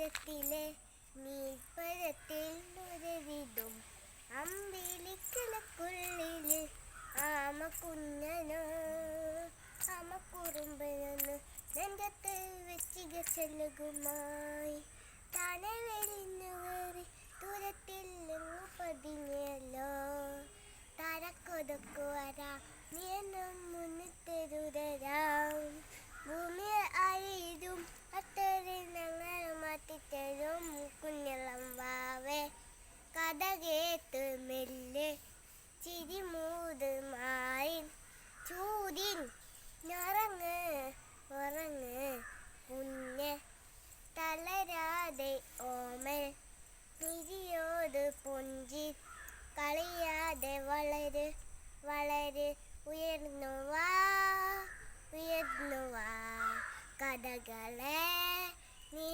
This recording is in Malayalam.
തീരത്തിലെ നീൽപ്പരത്തിൽ നുരവിടും അമ്പിളിക്കലക്കുള്ളില് ആമക്കുഞ്ഞനോ ആമക്കുറുമ്പനൊന്ന് നെഞ്ചത്ത് വെച്ചിക ചെല്ലുകുമായി താനെ വെളിഞ്ഞു കയറി ദൂരത്തിൽ എങ്ങു പതിഞ്ഞല്ലോ തരക്കൊതുക്കു വരാം നീ എന്നും മുന്നിട്ടെരുതരാം ഭൂമിയെ അഴിയും അത്തരെ ഞങ്ങൾ മാറ്റിത്തരും കുഞ്ഞളം വാവേ കഥ കേട്ട് മെല്ലെ ചിരിമൂത് മാറിൻ ചൂടിൻ ഞറങ്ങ് ഉറങ്ങ് കുഞ്ഞ് തളരാതെ ഓമൽ നിരിയോട് പുഞ്ചി കളിയാതെ വളര് വളര് ഉയർന്നു വാ കഥകളെ നീ